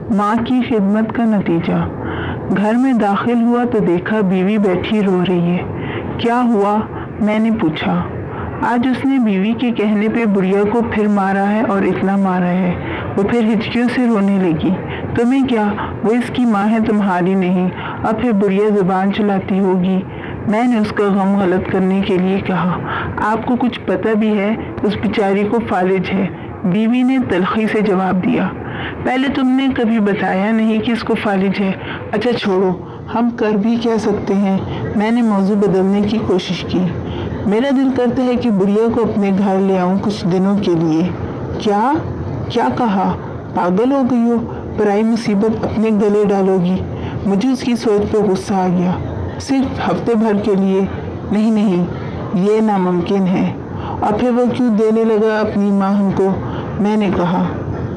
ماں کی خدمت کا نتیجہ۔ گھر میں داخل ہوا تو دیکھا بیوی بیٹھی رو رہی ہے۔ کیا ہوا؟ میں نے پوچھا۔ آج اس نے بیوی کے کہنے پہ بڑھیا کو پھر مارا ہے اور اتنا مارا ہے۔ وہ پھر ہچکیوں سے رونے لگی۔ تمہیں کیا؟ وہ اس کی ماں ہے، تمہاری نہیں۔ اب پھر بڑھیا زبان چلاتی ہوگی۔ میں نے اس کا غم غلط کرنے کے لیے کہا، آپ کو کچھ پتہ بھی ہے؟ اس بیچاری کو فالج ہے۔ بیوی نے تلخی سے جواب دیا، پہلے تم نے کبھی بتایا نہیں کہ اس کو فالج ہے۔ اچھا چھوڑو، ہم کر بھی کیا سکتے ہیں؟ میں نے موضوع بدلنے کی کوشش کی۔ میرا دل کرتا ہے کہ بڑھیا کو اپنے گھر لے آؤں کچھ دنوں کے لیے۔ کیا کہا؟ پاگل ہو گئی ہو؟ پرائی مصیبت اپنے گلے ڈالو گی؟ مجھے اس کی سوچ پہ غصہ آ گیا۔ صرف ہفتے بھر کے لیے؟ نہیں، یہ ناممکن ہے۔ اور پھر وہ کیوں دینے لگا اپنی ماں ہم کو؟ میں نے کہا،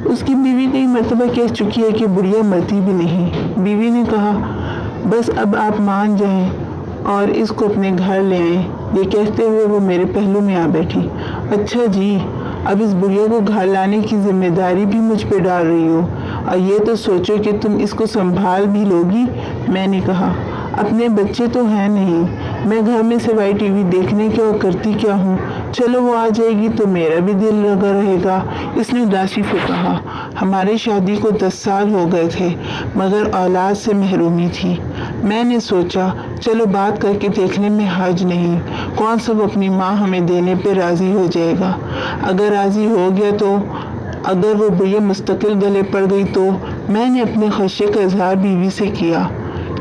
اس کی بیوی کئی مرتبہ کہہ چکی ہے کہ بڑھیا مرتی بھی نہیں۔ بیوی نے کہا، بس اب آپ مان جائیں اور اس کو اپنے گھر لے آئیں۔ یہ کہتے ہوئے وہ میرے پہلو میں آ بیٹھی۔ اچھا جی، اب اس بڑھیا کو گھر لانے کی ذمہ داری بھی مجھ پہ ڈال رہی ہو، اور یہ تو سوچو کہ تم اس کو سنبھال بھی لوگی۔ میں نے کہا، اپنے بچے تو ہیں نہیں، میں گھر میں سوائے ٹی وی دیکھنے کے اور کرتی کیا ہوں؟ چلو وہ آ جائے گی تو میرا بھی دل لگا رہے گا۔ اس نے اداسی سے کہا، ہماری شادی کو 10 سال ہو گئے تھے مگر اولاد سے محرومی تھی۔ میں نے سوچا چلو بات کر کے دیکھنے میں حرج نہیں، کون سا وہ اپنی ماں ہمیں دینے پہ راضی ہو جائے گا۔ اگر راضی ہو گیا تو، اگر وہ بڑھیا مستقل گلے پڑ گئی تو۔ میں نے اپنے خدشے کا اظہار بیوی سے کیا۔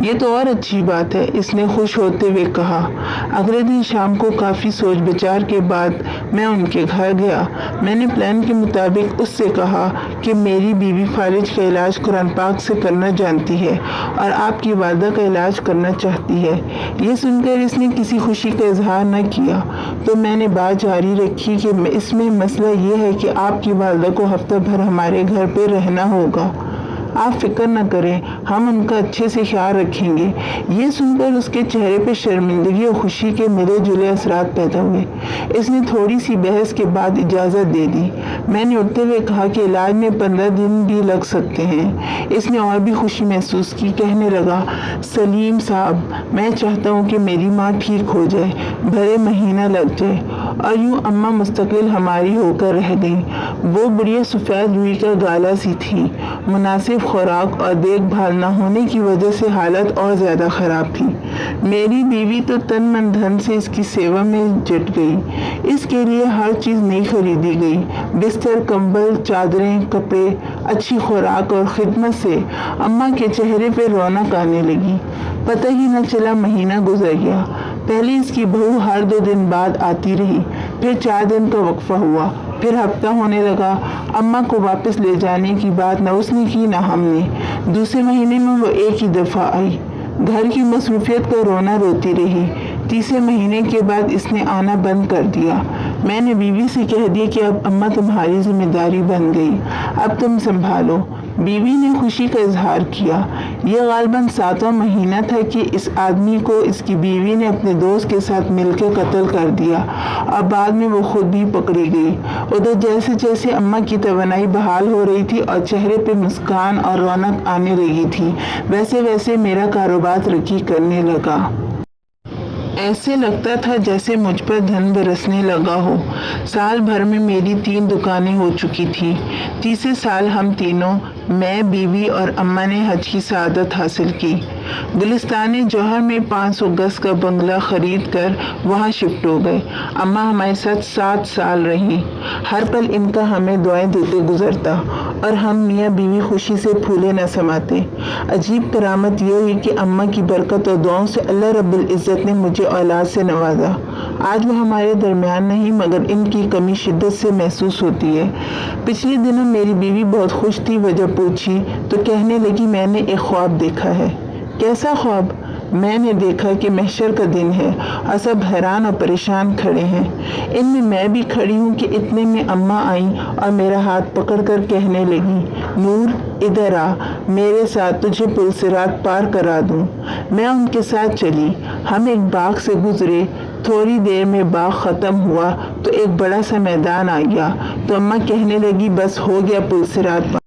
یہ تو اور اچھی بات ہے، اس نے خوش ہوتے ہوئے کہا۔ اگلے دن شام کو کافی سوچ بچار کے بعد میں ان کے گھر گیا۔ میں نے پلان کے مطابق اس سے کہا کہ میری بیوی فالج کا علاج قرآن پاک سے کرنا جانتی ہے اور آپ کی والدہ کا علاج کرنا چاہتی ہے۔ یہ سن کر اس نے کسی خوشی کا اظہار نہ کیا تو میں نے بات جاری رکھی کہ اس میں مسئلہ یہ ہے کہ آپ کی والدہ کو ہفتہ بھر ہمارے گھر پہ رہنا ہوگا۔ آپ فکر نہ کریں، ہم ان کا اچھے سے خیال رکھیں گے۔ یہ سن کر اس کے چہرے پہ شرمندگی اور خوشی کے ملے جلے اثرات پیدا ہوئے۔ اس نے تھوڑی سی بحث کے بعد اجازت دے دی۔ میں نے اٹھتے ہوئے کہا کہ علاج میں 15 دن بھی لگ سکتے ہیں۔ اس نے اور بھی خوشی محسوس کی، کہنے لگا، سلیم صاحب، میں چاہتا ہوں کہ میری ماں ٹھیک ہو جائے، بھلے مہینہ لگ جائے۔ اور یوں اماں مستقل ہماری ہو کر رہ گئیں۔ وہ بڑھیا سفید روئی کا گالا سی تھی۔ مناسب خوراک اور دیکھ بھال نہ ہونے کی وجہ سے حالت اور زیادہ خراب تھی۔ میری بیوی تو تن من دھن سے اس کی سیوا میں جٹ گئی۔ اس کے لیے ہر چیز نئی خریدی گئی، بستر، کمبل، چادریں، کپڑے۔ اچھی خوراک اور خدمت سے اماں کے چہرے پہ رونق آنے لگی۔ پتہ ہی نہ چلا مہینہ گزر گیا۔ پہلے اس کی بہو ہر 2 دن بعد آتی رہی، پھر 4 دن کا وقفہ ہوا، پھر ہفتہ ہونے لگا۔ اماں کو واپس لے جانے کی بات نہ اس نے کی نہ ہم نے۔ دوسرے مہینے میں وہ ایک ہی دفعہ آئی، گھر کی مصروفیت کا رونا روتی رہی۔ تیسرے مہینے کے بعد اس نے آنا بند کر دیا۔ میں نے بیوی سے کہہ دیا کہ اب اماں تمہاری ذمہ داری بن گئی، اب تم سنبھالو۔ بیوی نے خوشی کا اظہار کیا۔ یہ غالباً 7واں مہینہ تھا کہ اس آدمی کو اس کی بیوی نے اپنے دوست کے ساتھ مل کے قتل کر دیا اور بعد میں وہ خود بھی پکڑی گئی۔ ادھر جیسے جیسے اماں کی توانائی بحال ہو رہی تھی اور چہرے پہ مسکان اور رونق آنے لگی تھی، ویسے ویسے میرا کاروبار ترقی کرنے لگا۔ ایسے لگتا تھا جیسے مجھ پر دھن برسنے لگا ہو۔ سال بھر میں میری 3 دکانیں ہو چکی تھیں۔ تیسرے سال ہم تینوں، میں، بیوی اور اماں نے حج کی سعادت حاصل کی۔ گلستان جوہر میں 500 گز کا بنگلہ خرید کر وہاں شفٹ ہو گئے۔ اماں ہمارے ساتھ 7 سال رہیں۔ ہر پل ان کا ہمیں دعائیں دیتے گزرتا اور ہم میاں بیوی خوشی سے پھولے نہ سماتے۔ عجیب کرامت یہ ہوئی کہ اماں کی برکت اور دعاؤں سے اللہ رب العزت نے مجھے اولاد سے نوازا۔ آج وہ ہمارے درمیان نہیں مگر ان کی کمی شدت سے محسوس ہوتی ہے۔ پچھلے دنوں میری بیوی بہت خوش تھی، وجہ پوچھی تو کہنے لگی، میں نے ایک خواب دیکھا ہے۔ کیسا خواب؟ میں نے دیکھا کہ محشر کا دن ہے اور سب حیران اور پریشان کھڑے ہیں۔ ان میں بھی کھڑی ہوں کہ اتنے میں اماں آئیں اور میرا ہاتھ پکڑ کر کہنے لگی، نور ادھر آ، میرے ساتھ تجھے پلصراط پار کرا دوں۔ میں ان کے ساتھ چلی۔ ہم ایک باغ سے گزرے۔ تھوڑی دیر میں باغ ختم ہوا تو ایک بڑا سا میدان آ گیا تو اماں کہنے لگی، بس ہو گیا پلصراط پار۔